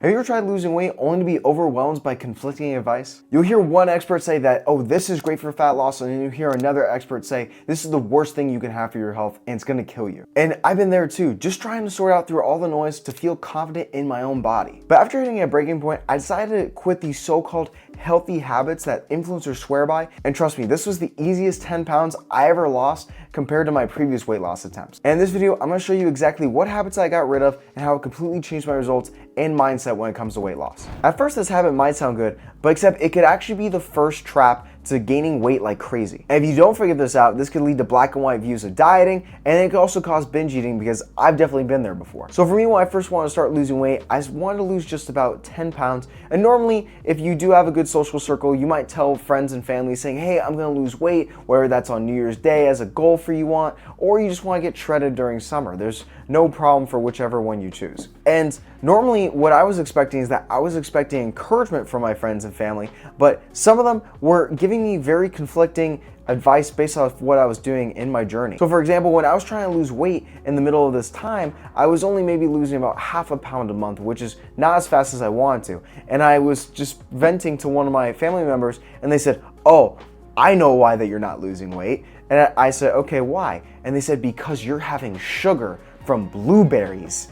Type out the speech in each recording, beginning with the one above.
Have you ever tried losing weight only to be overwhelmed by conflicting advice? You'll hear one expert say that, oh, this is great for fat loss, and then you hear another expert say, this is the worst thing you can have for your health, and it's gonna kill you. And I've been there too, just trying to sort out through all the noise to feel confident in my own body. But after hitting a breaking point, I decided to quit these so-called healthy habits that influencers swear by, and trust me, this was the easiest 10 pounds I ever lost compared to my previous weight loss attempts. And in this video, I'm gonna show you exactly what habits I got rid of and how it completely changed my results and mindset when it comes to weight loss. At first, this habit might sound good, but except it could actually be the first trap to gaining weight like crazy. And if you don't figure this out, this could lead to black and white views of dieting, and it could also cause binge eating because I've definitely been there before. So for me, when I first wanted to start losing weight, I just wanted to lose just about 10 pounds. And normally, if you do have a good social circle, you might tell friends and family saying, hey, I'm gonna lose weight, whether that's on New Year's Day as a goal for you want, or you just wanna get shredded during summer. There's no problem for whichever one you choose. And normally what I was expecting is that I was expecting encouragement from my friends and family, but some of them were giving me very conflicting advice based off what I was doing in my journey. So for example, when I was trying to lose weight in the middle of this time, I was only maybe losing about half a pound a month, which is not as fast as I wanted to. And I was just venting to one of my family members and they said, oh, I know why that you're not losing weight. And I said, okay, why? And they said, because you're having sugar from blueberries.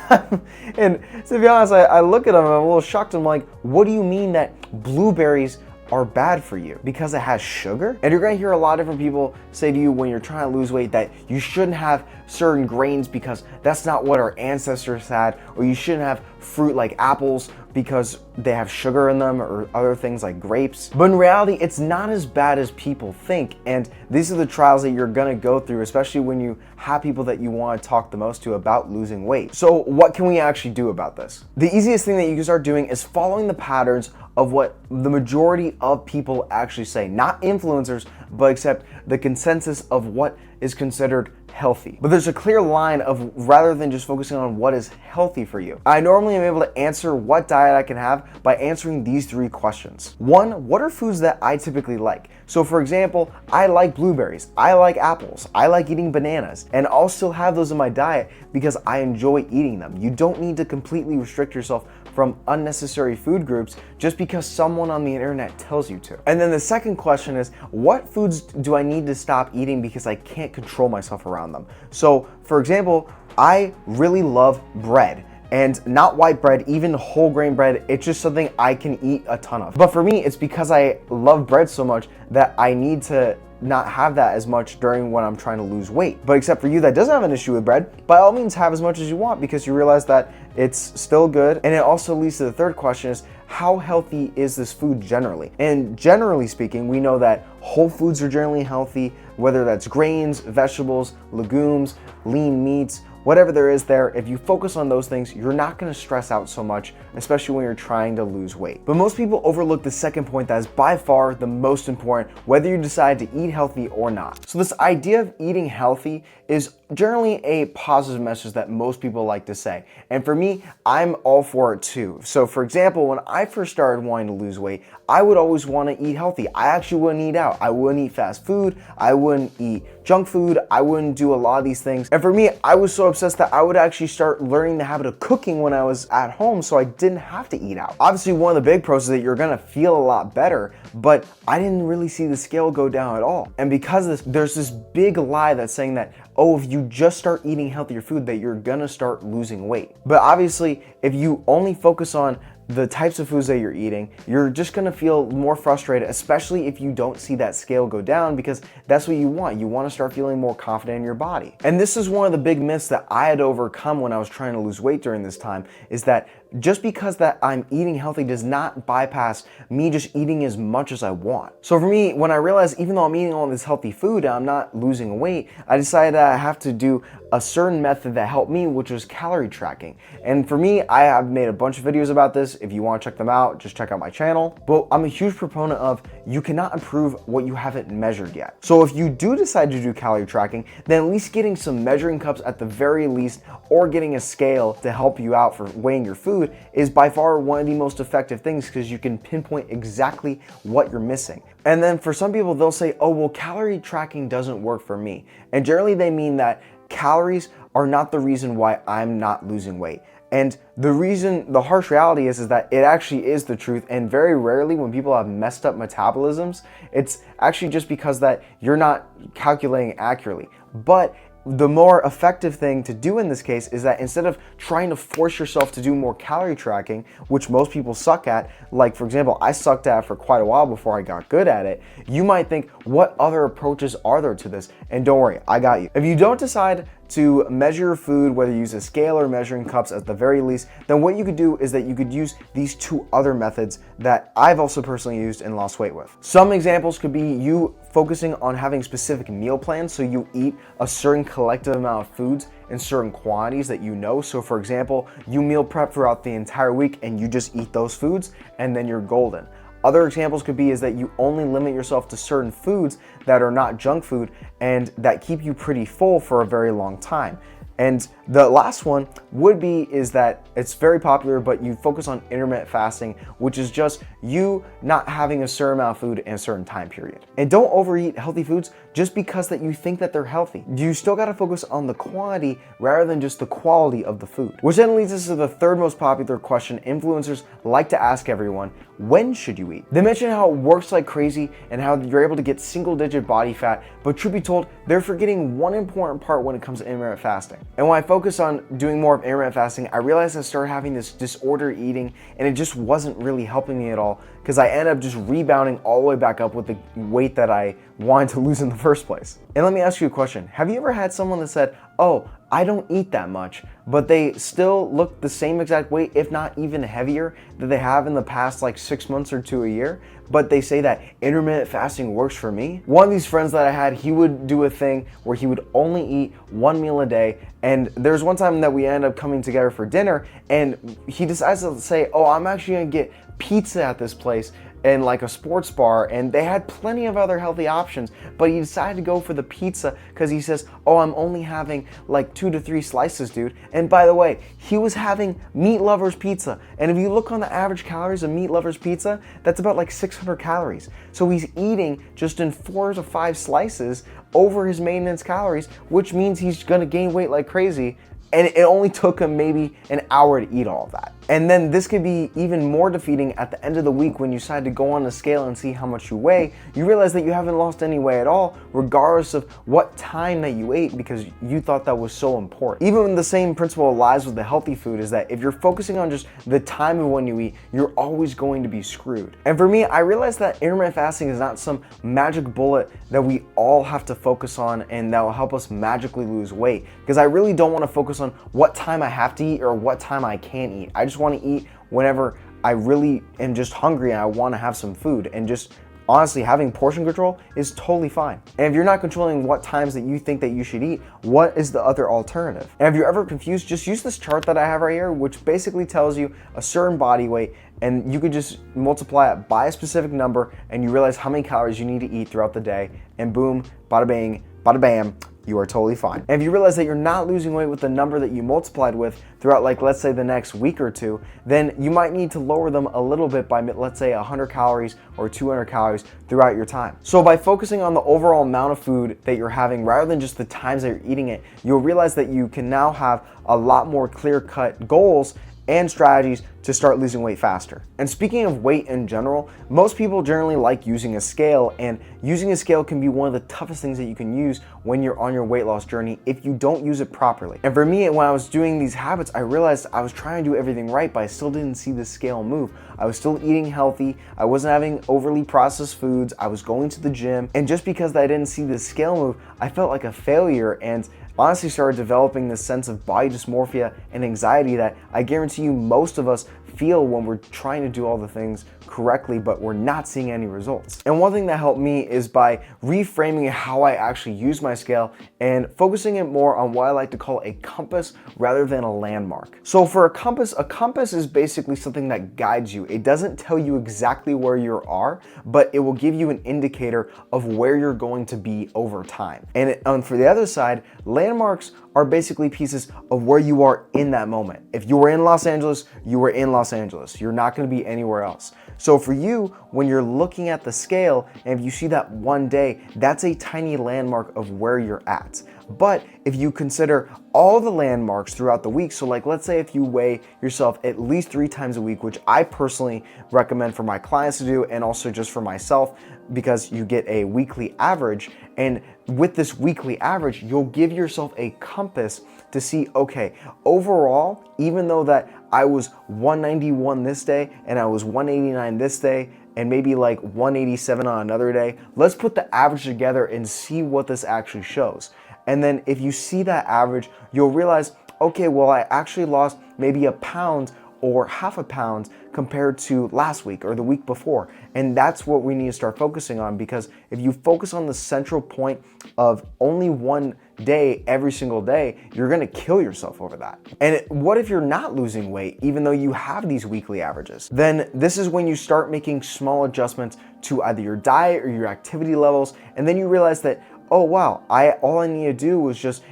And to be honest, I look at them and I'm a little shocked. I'm like, what do you mean that blueberries are bad for you? Because it has sugar? And you're gonna hear a lot of different people say to you when you're trying to lose weight that you shouldn't have certain grains because that's not what our ancestors had, or you shouldn't have fruit like apples because they have sugar in them, or other things like grapes. But in reality, it's not as bad as people think, and these are the trials that you're gonna go through, especially when you have people that you wanna talk the most to about losing weight. So what can we actually do about this? The easiest thing that you can start doing is following the patterns of what the majority of people actually say. Not influencers, but accept the consensus of what is considered healthy. But there's a clear line of, rather than just focusing on what is healthy for you. I normally am able to answer what diet I can have by answering these 3 questions. 1, what are foods that I typically like? So for example, I like blueberries, I like apples, I like eating bananas, and I'll still have those in my diet because I enjoy eating them. You don't need to completely restrict yourself from unnecessary food groups just because someone on the internet tells you to. And then the second question is, what foods do I need to stop eating because I can't control myself around them? So for example, I really love bread. And not white bread, even whole grain bread, it's just something I can eat a ton of. But for me, it's because I love bread so much that I need to not have that as much during when I'm trying to lose weight. But except for you that doesn't have an issue with bread, by all means have as much as you want because you realize that it's still good. And it also leads to the third question is, how healthy is this food generally? And generally speaking, we know that whole foods are generally healthy, whether that's grains, vegetables, legumes, lean meats, whatever there is there. If you focus on those things, you're not gonna stress out so much, especially when you're trying to lose weight. But most people overlook the second point that is by far the most important, whether you decide to eat healthy or not. So this idea of eating healthy is generally a positive message that most people like to say. And for me, I'm all for it too. So for example, when I first started wanting to lose weight, I would always want to eat healthy. I actually wouldn't eat out. I wouldn't eat fast food. I wouldn't eat junk food. I wouldn't do a lot of these things. And for me, I was so obsessed that I would actually start learning the habit of cooking when I was at home so I didn't have to eat out. Obviously, one of the big pros is that you're gonna feel a lot better, but I didn't really see the scale go down at all. And because of this, there's this big lie that's saying that, oh, if you just start eating healthier food, that you're gonna start losing weight. But obviously, if you only focus on the types of foods that you're eating, you're just gonna feel more frustrated, especially if you don't see that scale go down, because that's what you want. You wanna start feeling more confident in your body. And this is one of the big myths that I had to overcome when I was trying to lose weight during this time, is that just because that I'm eating healthy does not bypass me just eating as much as I want. So for me, when I realized even though I'm eating all this healthy food and I'm not losing weight, I decided that I have to do a certain method that helped me, which was calorie tracking. And for me, I have made a bunch of videos about this. If you want to check them out, just check out my channel. But I'm a huge proponent of you cannot improve what you haven't measured yet. So if you do decide to do calorie tracking, then at least getting some measuring cups at the very least, or getting a scale to help you out for weighing your food is by far one of the most effective things because you can pinpoint exactly what you're missing. And then for some people, they'll say, oh, well, calorie tracking doesn't work for me. And generally they mean that calories are not the reason why I'm not losing weight. And the harsh reality is that it actually is the truth. And very rarely when people have messed up metabolisms, it's actually just because that you're not calculating accurately. But the more effective thing to do in this case is that instead of trying to force yourself to do more calorie tracking, which most people suck at, like for example, I sucked at for quite a while before I got good at it, you might think, what other approaches are there to this? And don't worry, I got you. If you don't decide to measure your food, whether you use a scale or measuring cups at the very least, then what you could do is that you could use these two other methods that I've also personally used and lost weight with. Some examples could be you focusing on having specific meal plans, so you eat a certain collective amount of foods in certain quantities that you know. So for example, you meal prep throughout the entire week and you just eat those foods and then you're golden. Other examples could be is that you only limit yourself to certain foods that are not junk food and that keep you pretty full for a very long time. And the last one would be is that it's very popular, but you focus on intermittent fasting, which is just you not having a certain amount of food in a certain time period. And don't overeat healthy foods just because that you think that they're healthy. You still gotta focus on the quantity rather than just the quality of the food. Which then leads us to the third most popular question influencers like to ask everyone: when should you eat? They mention how it works like crazy and how you're able to get single-digit body fat, but truth be told, they're forgetting one important part when it comes to intermittent fasting. And when I focused on doing more of intermittent fasting, I realized I started having this disordered eating and it just wasn't really helping me at all, because I ended up just rebounding all the way back up with the weight that I wanted to lose in the first place. And let me ask you a question. Have you ever had someone that said, oh, I don't eat that much, but they still look the same exact weight, if not even heavier, that they have in the past like 6 months or to a year, but they say that intermittent fasting works for me? One of these friends that I had, he would do a thing where he would only eat one meal a day, and there's one time that we ended up coming together for dinner, and he decides to say, oh, I'm actually gonna get pizza at this place and like a sports bar, and they had plenty of other healthy options, but he decided to go for the pizza because he says, oh, I'm only having like 2 to 3 slices, dude. And by the way, he was having Meat Lover's pizza, and if you look on the average calories of Meat Lover's pizza, that's about like 600 calories. So he's eating just in 4 to 5 slices over his maintenance calories, which means he's gonna gain weight like crazy. And it only took him maybe an hour to eat all of that. And then this could be even more defeating at the end of the week when you decide to go on the scale and see how much you weigh. You realize that you haven't lost any weight at all, regardless of what time that you ate, because you thought that was so important. Even the same principle lies with the healthy food, is that if you're focusing on just the time of when you eat, you're always going to be screwed. And for me, I realized that intermittent fasting is not some magic bullet that we all have to focus on and that will help us magically lose weight, because I really don't want to focus on what time I have to eat or what time I can't eat. I just want to eat whenever I really am just hungry and I want to have some food, and just honestly having portion control is totally fine. And if you're not controlling what times that you think that you should eat, what is the other alternative? And if you're ever confused, just use this chart that I have right here, which basically tells you a certain body weight, and you could just multiply it by a specific number and you realize how many calories you need to eat throughout the day, and boom, bada bing, bada bam, you are totally fine. And if you realize that you're not losing weight with the number that you multiplied with throughout, like, let's say the next week or two, then you might need to lower them a little bit by, let's say, 100 calories or 200 calories throughout your time. So by focusing on the overall amount of food that you're having rather than just the times that you're eating it, you'll realize that you can now have a lot more clear-cut goals and strategies to start losing weight faster. And speaking of weight in general, most people generally like using a scale, and using a scale can be one of the toughest things that you can use when you're on your weight loss journey if you don't use it properly. And for me, when I was doing these habits, I realized I was trying to do everything right, but I still didn't see the scale move. I was still eating healthy, I wasn't having overly processed foods, I was going to the gym, and just because I didn't see the scale move, I felt like a failure, and honestly started developing this sense of body dysmorphia and anxiety that I guarantee you most of us feel when we're trying to do all the things correctly, but we're not seeing any results. And one thing that helped me is by reframing how I actually use my scale and focusing it more on what I like to call a compass rather than a landmark. So for a compass is basically something that guides you. It doesn't tell you exactly where you are, but it will give you an indicator of where you're going to be over time. And for the other side, landmarks are basically pieces of where you are in that moment. If you were in Los Angeles, you were in Los Angeles. You're not gonna be anywhere else. So for you, when you're looking at the scale, and if you see that one day, that's a tiny landmark of where you're at. But if you consider all the landmarks throughout the week, so like let's say if you weigh yourself at least 3 times a week, which I personally recommend for my clients to do and also just for myself, because you get a weekly average, and with this weekly average you'll give yourself a compass to see, okay, overall, even though that I was 191 this day and I was 189 this day and maybe like 187 on another day, let's put the average together and see what this actually shows. And then if you see that average, you'll realize, okay, well, I actually lost maybe a pound or half a pound compared to last week or the week before. And that's what we need to start focusing on, because if you focus on the central point of only one day every single day, you're gonna kill yourself over that. And what if you're not losing weight even though you have these weekly averages? Then this is when you start making small adjustments to either your diet or your activity levels, and then you realize that, oh wow, all I need to do was just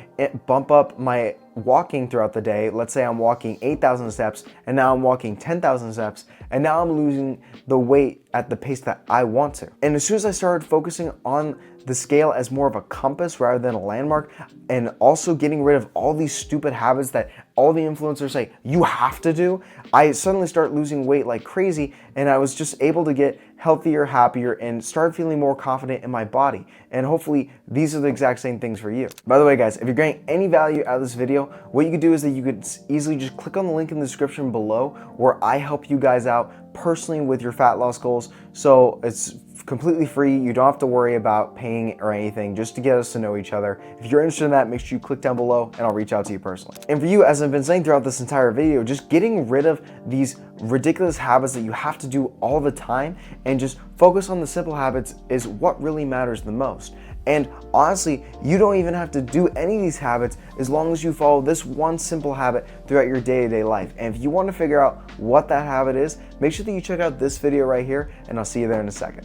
bump up my walking throughout the day. Let's say I'm walking 8,000 steps and now I'm walking 10,000 steps, and now I'm losing the weight at the pace that I want to. And as soon as I started focusing on the scale as more of a compass rather than a landmark, and also getting rid of all these stupid habits that all the influencers say you have to do, I suddenly start losing weight like crazy, and I was just able to get healthier, happier, and start feeling more confident in my body. And hopefully these are the exact same things for you. By the way, guys, if you're getting any value out of this video, what you could do is that you could easily just click on the link in the description below, where I help you guys out personally with your fat loss goals. So it's completely free. You don't have to worry about paying or anything, just to get us to know each other. If you're interested in that, make sure you click down below and I'll reach out to you personally. And for you, as I've been saying throughout this entire video, just getting rid of these ridiculous habits that you have to do all the time and just focus on the simple habits is what really matters the most. And honestly, you don't even have to do any of these habits as long as you follow this one simple habit throughout your day-to-day life. And if you want to figure out what that habit is, make sure that you check out this video right here, and I'll see you there in a second.